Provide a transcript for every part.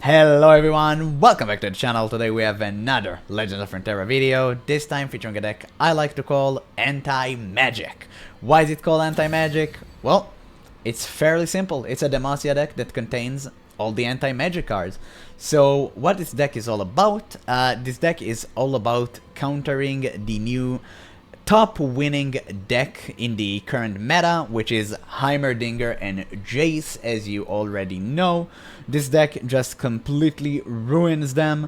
Hello everyone, welcome back to the channel. Today we have another Legends of Runeterra video, this time featuring a deck I like to call Anti-Magic. Why is it called Anti-Magic? Well, it's fairly simple. It's a Demacia deck that contains all the anti-magic cards. So what this deck is all about, this deck is all about countering the new top winning deck in the current meta, which is Heimerdinger and Jayce. As you already know, this deck just completely ruins them.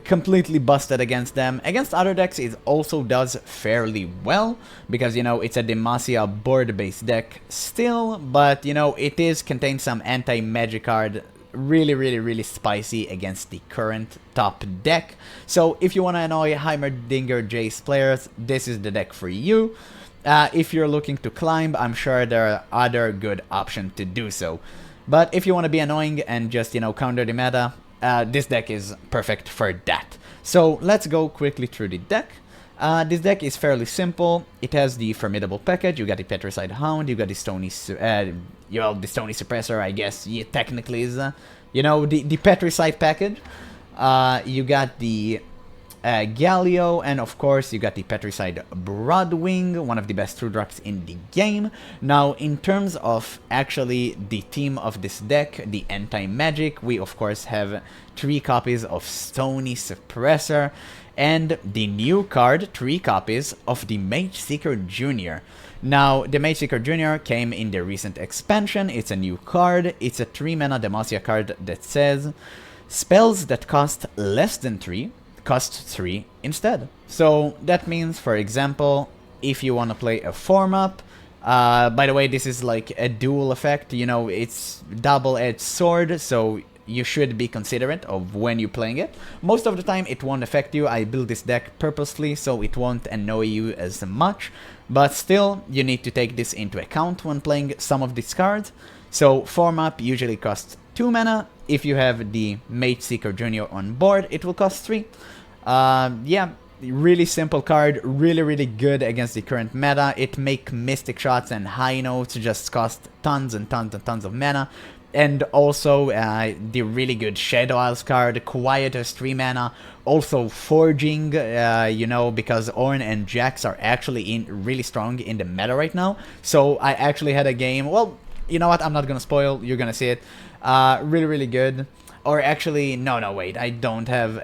Completely busted against them. Against other decks it also does fairly well, because, you know, it's a Demacia board-based deck still, but, you know, it contains some anti-magic card really spicy against the current top deck. So if you want to annoy Heimerdinger Jayce players, this is the deck for you. If you're looking to climb, I'm sure there are other good options to do so. But if you want to be annoying and just, you know, counter the meta, this deck is perfect for that. So let's go quickly through the deck. This deck is fairly simple. It has the Formidable package. You got the Petricide Hound. You got the Stony, the Stony Suppressor, I guess. Yeah, technically is, you know, the Petricide package. You got the Galio, and of course you got the Petricide Broadwing, one of the best 2-drops in the game. Now, in terms of actually the team of this deck, the anti-magic, we of course have 3 copies of Stony Suppressor, and the new card, 3 copies of the Mage Seeker Jr. Now, the Mage Seeker Jr. came in the recent expansion. It's a new card. It's a 3-mana Demacia card that says spells that cost less than 3 cost 3 instead. So that means, for example, if you want to play a form up, by the way, this is like a dual effect, you know, it's double-edged sword, so you should be considerate of when you're playing it. Most of the time it won't affect you. I built this deck purposely so it won't annoy you as much, but still you need to take this into account when playing some of these cards. So form up usually costs 2 mana. If you have the Mage Seeker Jr. on board, it will cost 3. Yeah, really simple card, really good against the current meta. It make Mystic Shots and High Notes just cost tons and tons of mana. And also the really good Shadow Isles card, Quietus 3 mana, also Forging, you know, because Ornn and Jax are actually really strong in the meta right now. So I actually had a game, well, you know what, I'm not gonna spoil, you're gonna see it. Really good. Or actually, no, wait, I don't have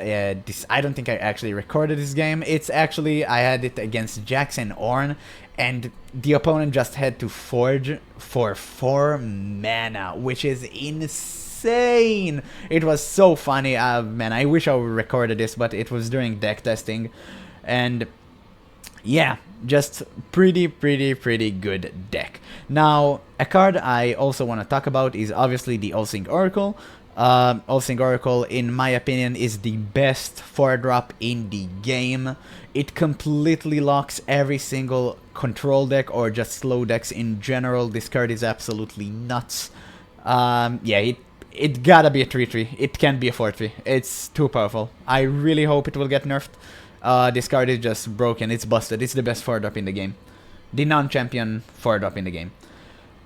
this. I don't think I actually recorded this game. It's actually, I had it against Jax and Ornn, and the opponent just had to forge for 4 mana, which is insane. It was so funny. Man, I wish I recorded this, but it was during deck testing, and yeah, just pretty good deck. Now, a card I also want to talk about is obviously the All-Seeing Oracle. All-Seeing Oracle, in my opinion, is the best 4-drop in the game. It completely locks every single control deck or just slow decks in general. This card is absolutely nuts. Yeah, it gotta be a 3-3. It can't be a 4-3. It's too powerful. I really hope it will get nerfed. This card is just broken. It's busted. It's the best 4-drop in the game. The non-champion 4-drop in the game.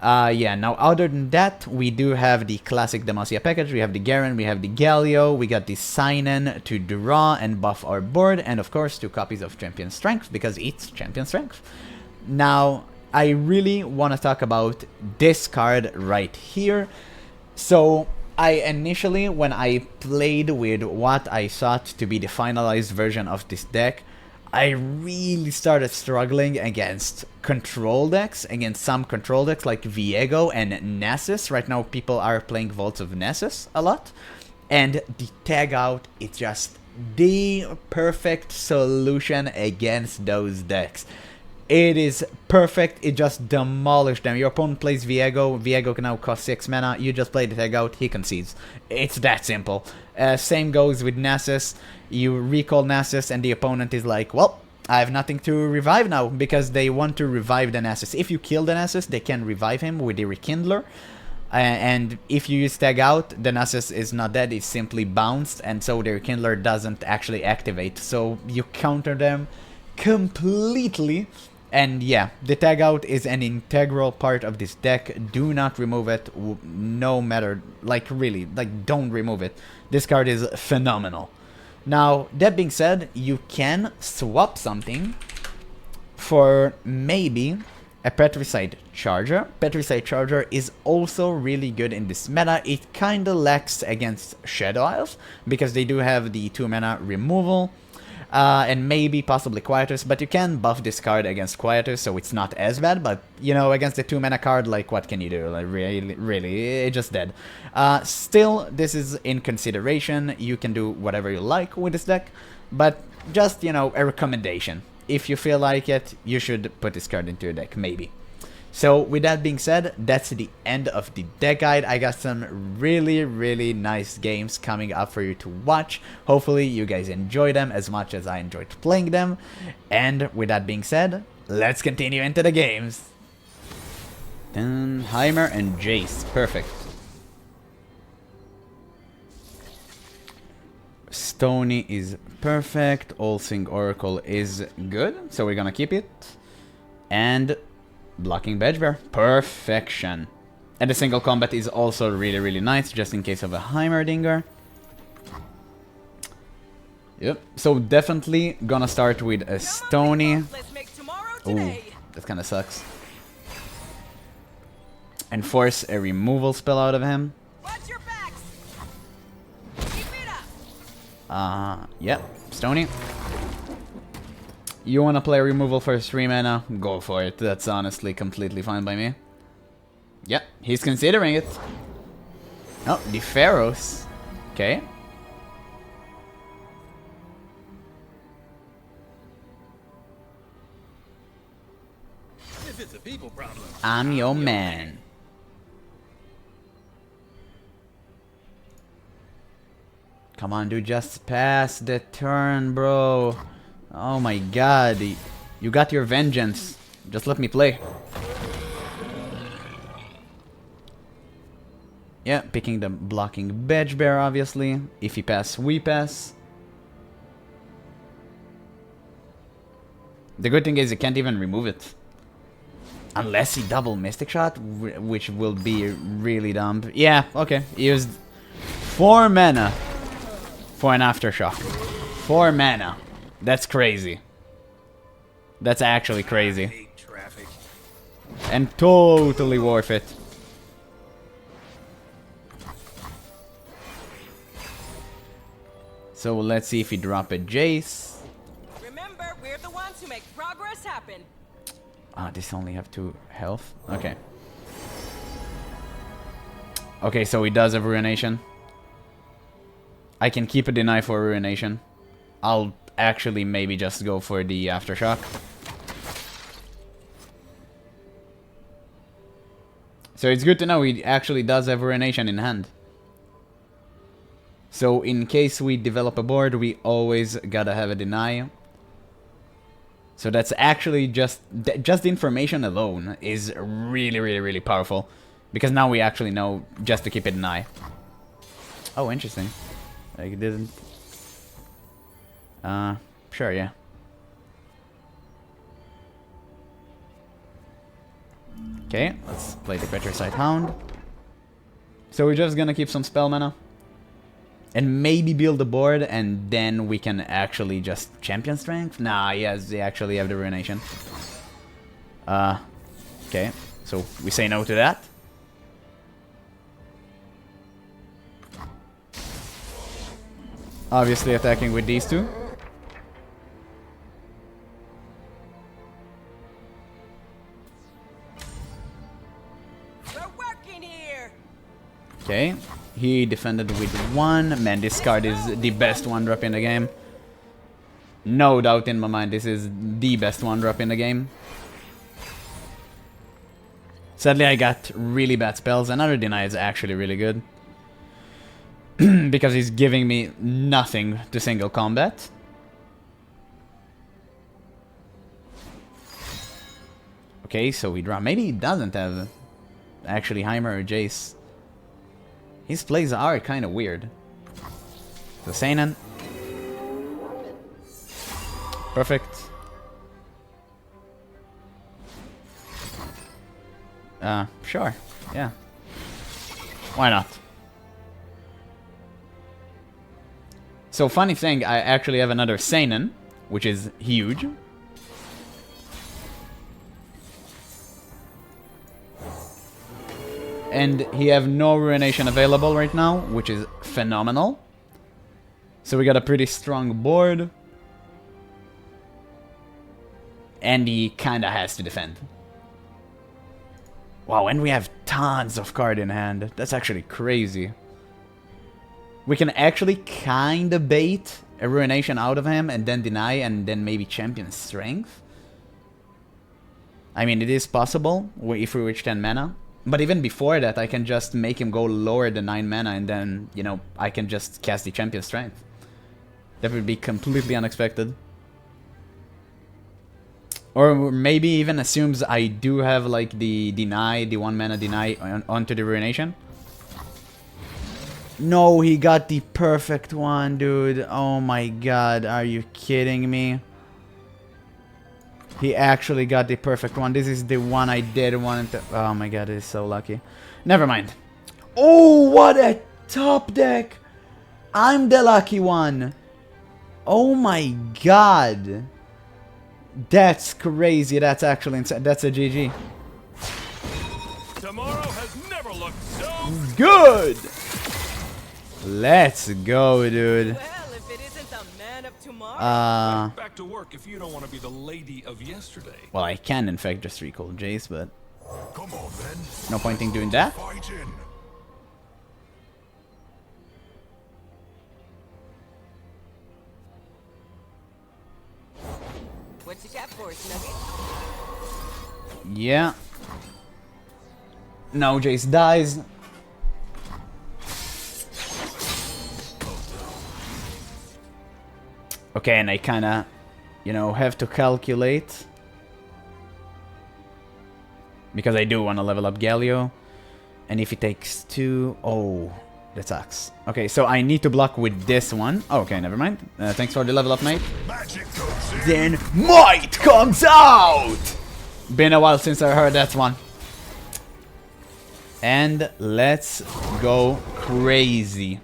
Yeah, now other than that, we do have the classic Demacia package. We have the Garen, we have the Galio, we got the Sign-In to draw and buff our board, and of course 2 copies of Champion Strength, because it's Champion Strength. Now, I really want to talk about this card right here. So, I initially, when I played with what I thought to be the finalized version of this deck, I really started struggling against control decks, against some control decks like Veigar and Nasus. Right now people are playing Vaults of Nasus a lot, and the tag out is just the perfect solution against those decks. It is perfect, it just demolished them. Your opponent plays Veigar, Veigar can now cost 6 mana, you just play the tag out, he concedes. It's that simple. Same goes with Nasus. You recall Nasus and the opponent is like, well, I have nothing to revive now, because they want to revive the Nasus. If you kill the Nasus, they can revive him with the Rekindler. And if you use tag out, the Nasus is not dead, it's simply bounced, and so the Rekindler doesn't actually activate. So you counter them completely. And yeah, the tag out is an integral part of this deck. Do not remove it, no matter, like really, like don't remove it. This card is phenomenal. Now, that being said, you can swap something for maybe a Petricide Charger. Petricide Charger is also really good in this meta. It kinda lacks against Shadow Isles, because they do have the 2 mana removal. And maybe possibly Quietus, but you can buff this card against Quietus, so it's not as bad, but, you know, against the 2 mana card, like, what can you do? Like, really, it's just dead. Still, this is in consideration. You can do whatever you like with this deck, but just, you know, a recommendation. If you feel like it, you should put this card into your deck, maybe. So, with that being said, that's the end of the deck guide. I got some really nice games coming up for you to watch. Hopefully, you guys enjoy them as much as I enjoyed playing them. And with that being said, let's continue into the games. Then Heimer and Jayce, perfect. Stony is perfect. All-Sing Oracle is good, so we're gonna keep it. And blocking Bedgebear, perfection. And the single combat is also really nice, just in case of a Heimerdinger. Yep, so definitely gonna start with a Stony. Ooh, that kinda sucks. And force a removal spell out of him. Yep, Stony. You wanna play removal for 3 mana? Go for it. That's honestly completely fine by me. Yep, he's considering it. Oh, the Pharaohs. Okay. If it's a people problem, I'm your man. Come on, dude, just pass the turn, bro. Oh my god. You got your vengeance. Just let me play. Yeah, picking the blocking Bedgebear, obviously. If he pass, we pass. The good thing is you can't even remove it. Unless he double Mystic Shot, which will be really dumb. Yeah, okay. He used 4 mana for an Aftershock. 4 mana. That's crazy. That's actually crazy. And totally worth it. So let's see if he drop a Jayce. Remember, we're the ones who make progress happen. Ah, this only have 2 health. Okay. Okay, so he does have Ruination. I can keep a deny for Ruination. I'll actually maybe just go for the Aftershock. So it's good to know he actually does have Ruination in hand. So in case we develop a board, we always gotta have a deny. So that's actually just information alone is really powerful. Because now we actually know just to keep it an eye. Oh, interesting. Like it didn't. Sure, yeah. Okay, let's play the Petricide Hound. So we're just gonna keep some spell mana. And maybe build the board, and then we can actually just champion strength? Nah, yes, they actually have the Ruination. Okay, so we say no to that. Obviously attacking with these 2. We're working here. Okay, he defended with 1. Man, this card is the best 1-drop in the game. No doubt in my mind, this is the best 1-drop in the game. Sadly, I got really bad spells. Another deny is actually really good. Because he's giving me nothing to single combat. Okay, so we draw. Maybe he doesn't have actually Heimer or Jayce. His plays are kind of weird. So Seinen. Perfect. Sure. Yeah. Why not? So, funny thing, I actually have another Seinen, which is huge. And he have no Ruination available right now, which is phenomenal. So we got a pretty strong board. And he kinda has to defend. Wow, and we have tons of card in hand. That's actually crazy. We can actually kinda bait a Ruination out of him and then deny and then maybe champion strength. I mean, it is possible if we reach 10 mana. But even before that, I can just make him go lower than 9 mana and then, you know, I can just cast the champion strength. That would be completely unexpected. Or maybe even assumes I do have like the deny, the 1 mana deny onto the Ruination. No, he got the perfect one, dude. Oh my god, are you kidding me? He actually got the perfect one. This is the one I did want to... Oh my god, it is so lucky. Never mind. Oh, what a top deck! I'm the lucky one. Oh my god. That's crazy. That's actually insane. That's a GG. Tomorrow has never looked so good. Let's go, dude. Well, if it isn't the man of tomorrow. back to work if you don't want to be the lady of yesterday. Well, I can in fact just recall Jayce, but Come on, then. no point in doing that. Fighting. What you got for us, Nugget? Yeah. No, Jayce dies. Okay, and I kinda, you know, have to calculate. Because I do want to level up Galio. And if he takes 2... Oh, that sucks. Okay, so I need to block with this one. Oh, okay, never mind. Thanks for the level up, mate. Magic comes in. Then Might comes out! Been a while since I heard that one. And let's go crazy.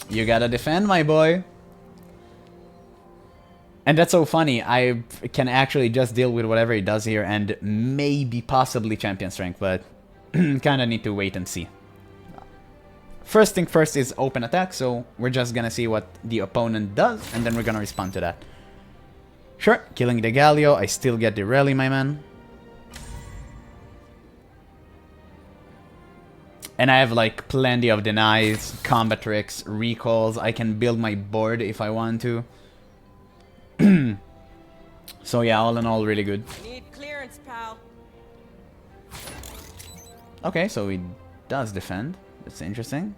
You gotta defend, my boy. And that's so funny. I can actually just deal with whatever he does here and maybe possibly champion strength, but kinda need to wait and see. First thing first is open attack, so we're just gonna see what the opponent does and then we're gonna respond to that. Sure, killing the Galio, I still get the rally, my man. And I have like plenty of denies, combat tricks, recalls. I can build my board if I want to. So yeah, all in all, really good. Need clearance, pal. Okay, so he does defend. That's interesting.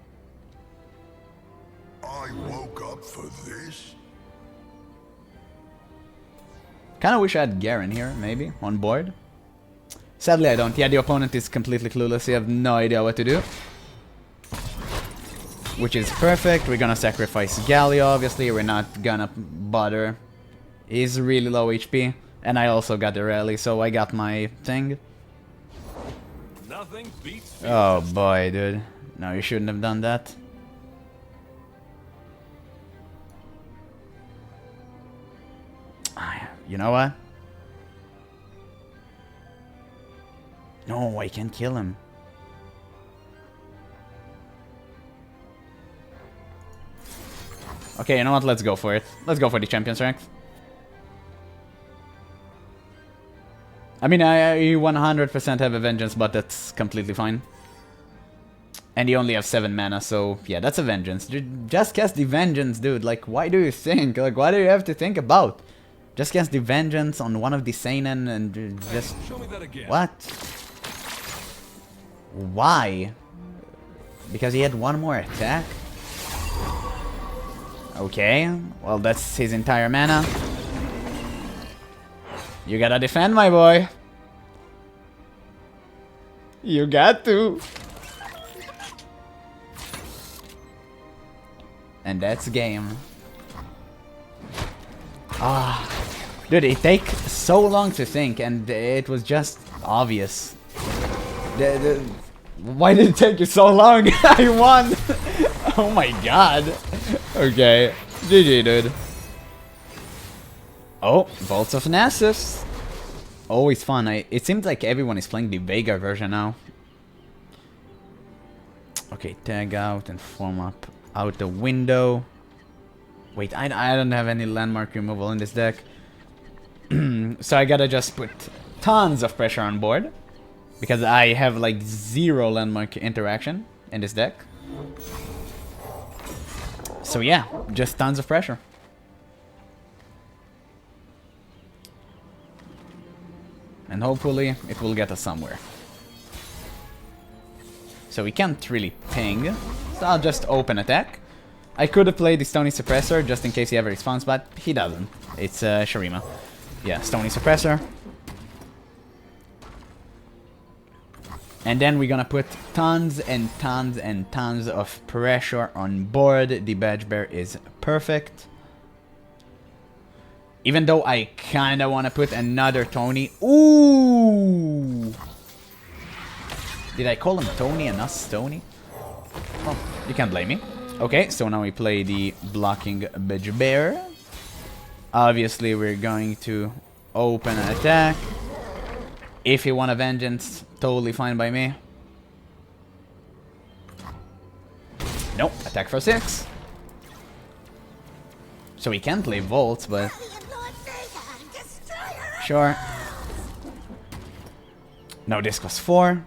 I woke up for this. Kinda wish I had Garen here, maybe, on board. Sadly, I don't. Yeah, the opponent is completely clueless. He have no idea what to do. Which is perfect. We're gonna sacrifice Galio, obviously. We're not gonna bother. He's really low HP. And I also got the rally, so I got my thing. Nothing beats Oh boy, dude. No, you shouldn't have done that. You know what? No, I can't kill him. Okay, you know what? Let's go for it. Let's go for the champion strength. I mean, I 100% have a vengeance, but that's completely fine. And you only have 7 mana, so yeah, that's a vengeance. Just cast the vengeance, dude. Like, why do you think? Like, why do you have to think about? Just cast the vengeance on one of the Seinen and just... Show me that again. What? Why? Because he had one more attack? Okay, well that's his entire mana. You gotta defend, my boy. You got to. And that's game. Dude, it takes so long to think, and it was just obvious. Why did it take you so long? I won! Oh my god. Okay. GG, dude. Oh, Bolts of Nasus. Always fun. It seems like everyone is playing the Veigar version now. Okay, tag out and form up out the window. Wait, I don't have any landmark removal in this deck. So I gotta just put tons of pressure on board. Because I have like 0 landmark interaction in this deck. So yeah, just tons of pressure. And hopefully it will get us somewhere. So we can't really ping. So I'll just open attack. I could have played the Stony Suppressor just in case he ever responds, but he doesn't. It's Shurima. Yeah, Stony Suppressor. And then we're gonna put tons and tons and tons of pressure on board. The Badge Bear is perfect. Even though I kinda wanna put another Tony. Ooh! Did I call him Tony and us Tony? Oh, you can't blame me. Okay, so now we play the blocking Badge Bear. Obviously, we're going to open an attack. If you want a Vengeance, totally fine by me. Nope, attack for 6. So we can't play Volts, but... Sure. No, this was 4.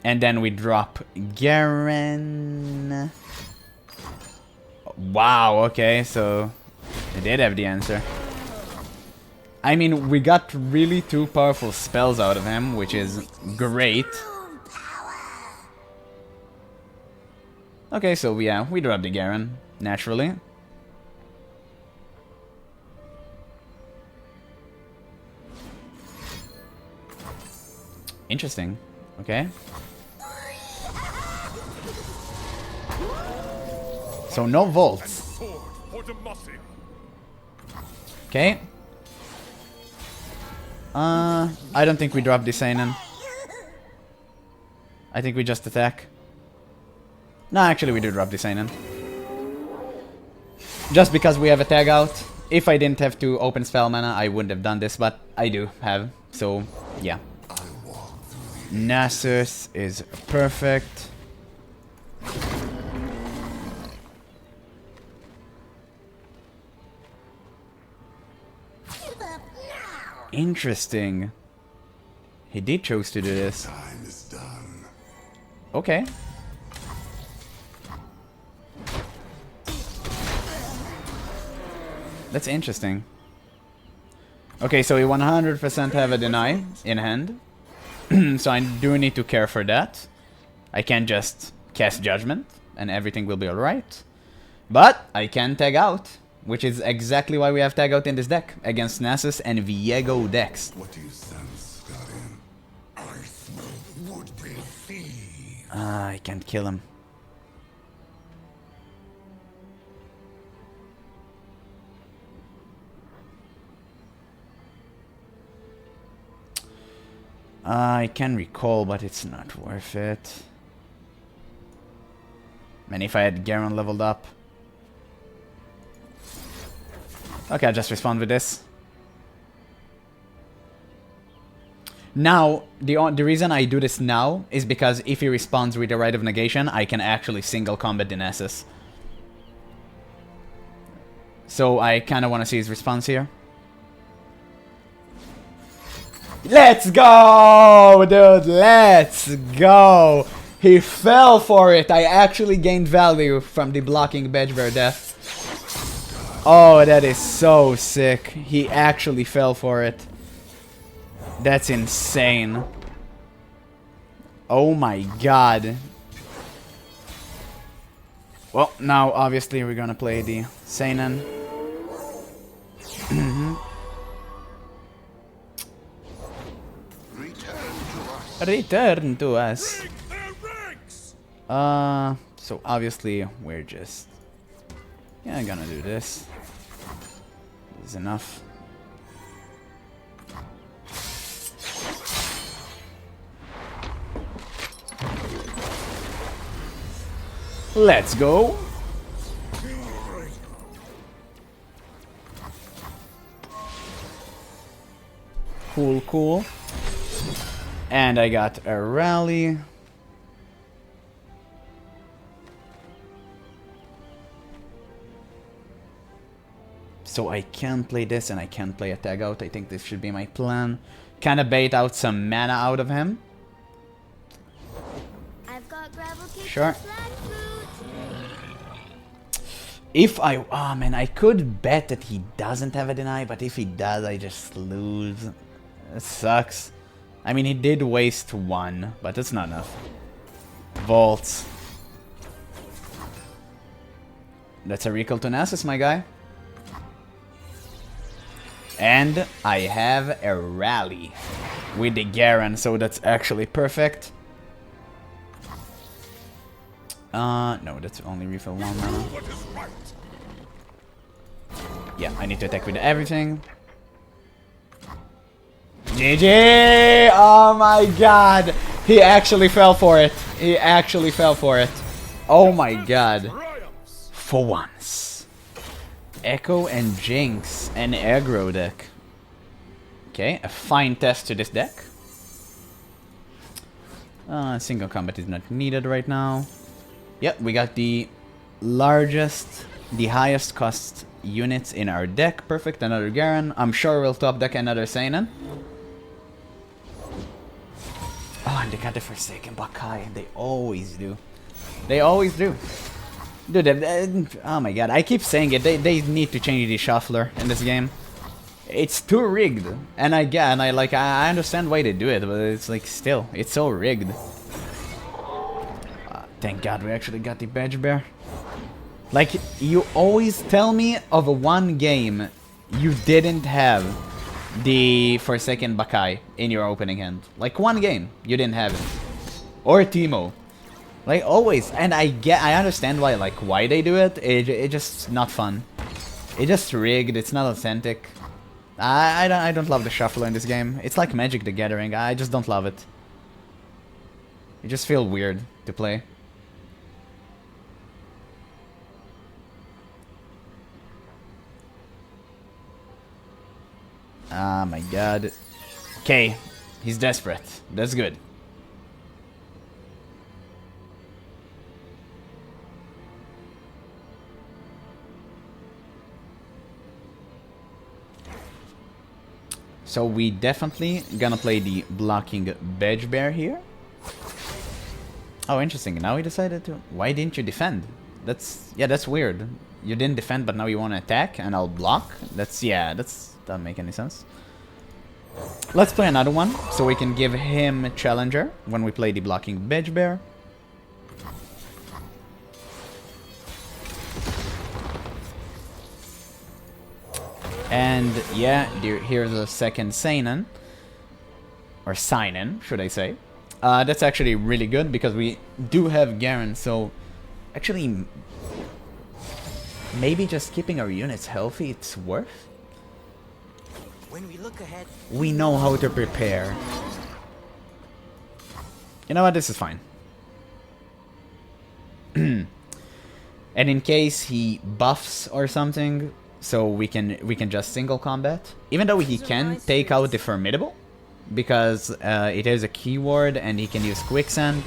And then we drop Garen. Wow, okay, so they did have the answer. I mean, we got really 2 powerful spells out of him, which is great. Okay, so yeah, we dropped the Garen, naturally. Interesting. Okay. So no Volts. Okay. I don't think we drop the Seinen. I think we just attack. No, actually we do drop the Seinen. Just because we have a tag out. If I didn't have to open spell mana, I wouldn't have done this, but I do have. So, yeah. Nasus is perfect. Interesting. He did choose to do this. Time is done. Okay. That's interesting. Okay, so we 100% have a deny in hand. So I do need to care for that. I can't just cast Judgment and everything will be alright. But I can tag out, which is exactly why we have tag out in this deck against Nasus and Viego decks. What do you sense, Guardian? I smell would-be thieves. I can't kill him. I can recall, but it's not worth it. Man, if I had Garen leveled up. Okay, I'll just respond with this. Now, the reason I do this now is because if he responds with the Rite of Negation, I can actually single combat the Nasus. So I kind of want to see his response here. Let's go, dude, let's go. He fell for it. I actually gained value from the blocking Badge Bear death. Oh, that is so sick. He actually fell for it. That's insane. Oh my god. Well, now obviously we're gonna play the Seinen. Return to us. So obviously we're just, Yeah, I'm gonna do this. This is enough. Let's go. Cool, cool. And I got a rally. So I can play this and I can play a tag out. I think this should be my plan. Kinda bait out some mana out of him. I've got gravel cake Sure. and flat food. If I... Oh man, I could bet that he doesn't have a deny, but if he does, I just lose. It sucks. I mean, he did waste one, but that's not enough. Vaults. That's a recall to Nasus, my guy. And I have a rally with the Garen, so that's actually perfect. No, that's only refill one mana. Yeah, I need to attack with everything. GG! Oh my god! He actually fell for it. He actually fell for it. Oh my god. For once. Ekko and Jinx, an aggro deck. Okay, a fine test to this deck. Single combat is not needed right now. Yep, we got the largest, the highest cost units in our deck. Perfect, another Garen. I'm sure we'll top deck another Seinen. Oh, and they got the Forsaken Bakai. They always do. They always do. Dude, oh my god, I keep saying it. They need to change the shuffler in this game. It's too rigged. And I understand why they do it, but it's like still, it's so rigged. Thank god we actually got the Badge Bear. Like, you always tell me of a one game you didn't have the Forsaken Bakai in your opening hand. Like, one game you didn't have it. Or Teemo. Like, always. And I understand why they do it. It's just not fun. It's just rigged. It's not authentic. I don't love the shuffler in this game. It's like Magic the Gathering. I just don't love it. It just feels weird to play. Ah, my god. Okay, he's desperate. That's good. So we definitely gonna play the blocking Badge Bear here. Oh, interesting. Now he decided to... Why didn't you defend? That's weird. You didn't defend, but now you want to attack, and I'll block? Doesn't make any sense. Let's play another one, so we can give him a challenger when we play the blocking Badge Bear. And yeah, here's a second Seinen. Or Seinen, should I say. That's actually really good, because we do have Garen, so... Actually... Maybe just keeping our units healthy, it's worth? When we look ahead, we know how to prepare. You know what? This is fine. And in case he buffs or something, so we can just single combat. Even though he can take out the Formidable, because it is a keyword and he can use Quicksand.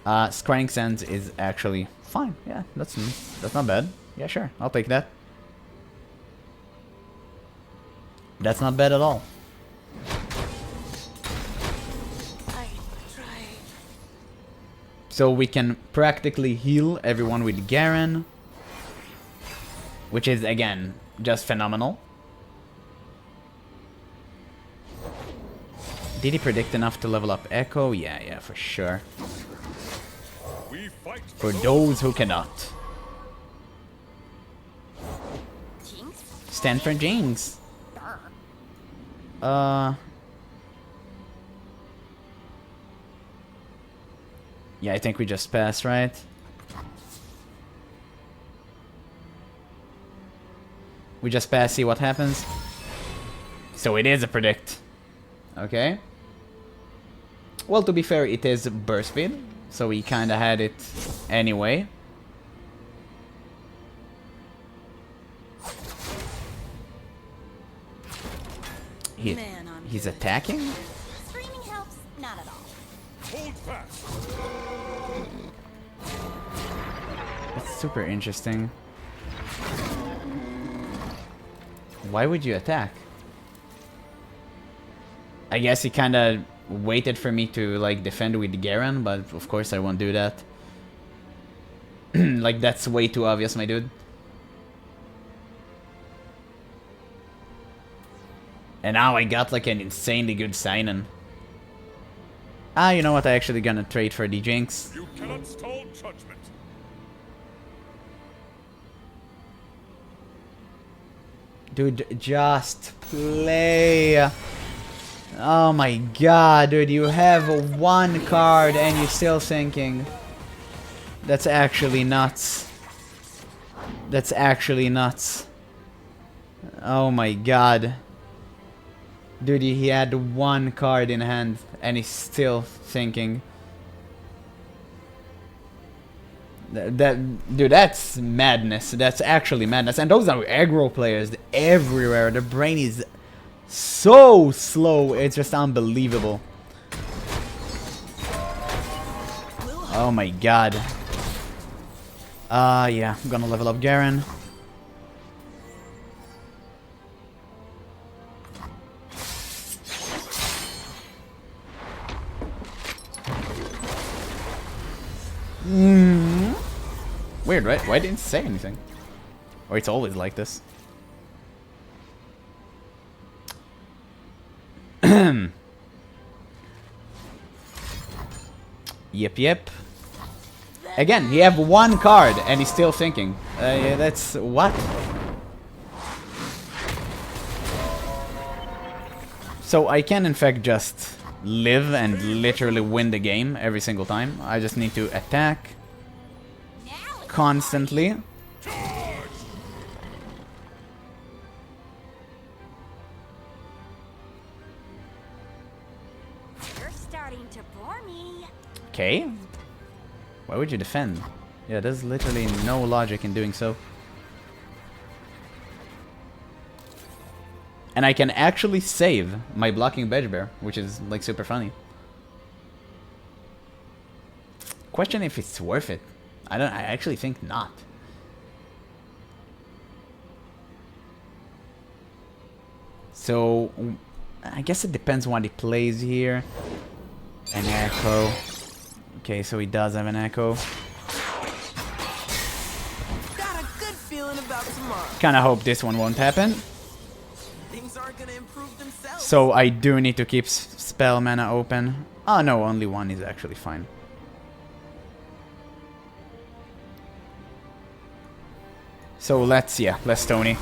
Scrying Sands is actually fine. Yeah, that's not bad. Yeah, sure, I'll take that. That's not bad at all. So we can practically heal everyone with Garen, which is, again, just phenomenal. Did he predict enough to level up Ekko? Yeah, for sure. For those who cannot. Jinx? Stand for Jinx. Yeah, I think we just passed, right? We just pass, see what happens. So it is a predict. Okay. Well, to be fair, it is burst speed, so we kinda had it anyway. He's attacking? Screaming helps, not at all. Hold fast. That's super interesting. Why would you attack? I guess he kinda waited for me to like defend with Garen, but of course I won't do that. Like that's way too obvious, my dude. And now I got like an insanely good sign-in. Ah, you know what? I actually gonna trade for the Jinx. You cannot stall judgment. Dude, just play. Oh my god, dude, you have one card and you're still thinking. That's actually nuts. That's actually nuts. Oh my god. Dude, he had one card in hand and he's still thinking. Dude, that's madness. That's actually madness. And those are aggro players everywhere. The brain is so slow. It's just unbelievable. Oh my god. Yeah, I'm gonna level up Garen. Weird, right? Why didn't it say anything? Or it's always like this. Yep. Again, he have one card and he's still thinking. Yeah, that's what? So I can in fact just live and literally win the game every single time. I just need to attack constantly. You're starting to bore me. Okay. Why would you defend? Yeah, there's literally no logic in doing so. And I can actually save my blocking Veigar, which is like super funny. Question if it's worth it. I actually think not. So I guess it depends on what he plays here. An Ekko. Okay, so he does have an Ekko. Got a good feeling about tomorrow. Kinda hope this one won't happen. Things aren't gonna improve themselves. So I do need to keep spell mana open. Oh no, only one is actually fine. So let's Tony.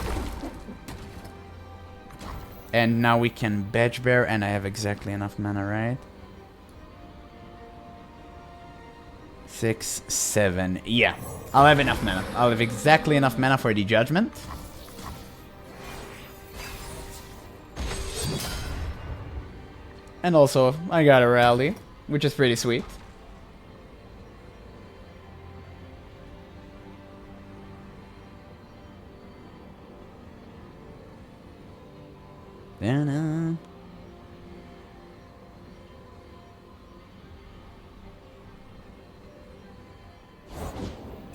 And now we can Veigar, and I have exactly enough mana, right? 6, 7, yeah. I'll have enough mana. I'll have exactly enough mana for the judgment. And also, I got a rally, which is pretty sweet.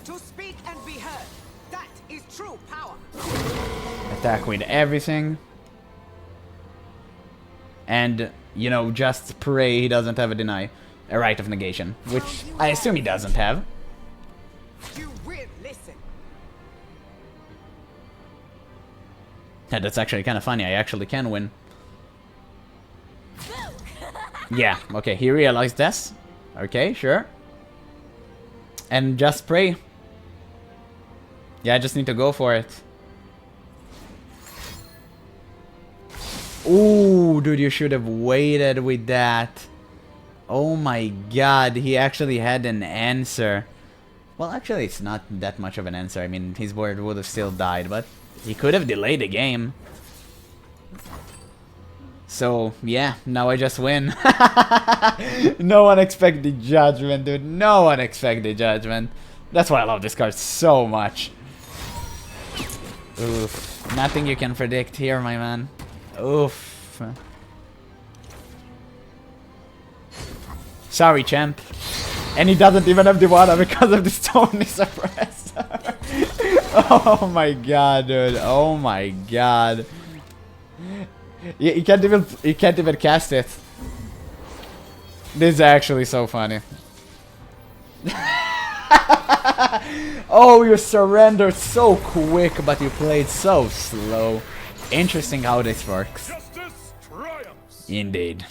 To speak and be heard. That is true power. attack with everything. And, you know, just pray he doesn't have a right of negation. Which I assume he doesn't have. You will listen. Yeah, that's actually kind of funny. I actually can win. Yeah, okay, he realized this. Okay, sure. And just pray. Yeah, I just need to go for it. Ooh, dude, you should have waited with that. Oh my god, he actually had an answer. Well, actually, it's not that much of an answer. I mean, his board would have still died, but He could have delayed the game. So, yeah, now I just win. No one expected Judgment, dude. No one expected Judgment. That's why I love this card so much. Oof. Nothing you can predict here, my man. Oof. Sorry, champ. And he doesn't even have the water because of the stone suppressor. Oh my god, dude. Oh my god. He can't even cast it. This is actually so funny. Oh, you surrendered so quick, but you played so slow. Interesting how this works. Justice triumphs. Indeed.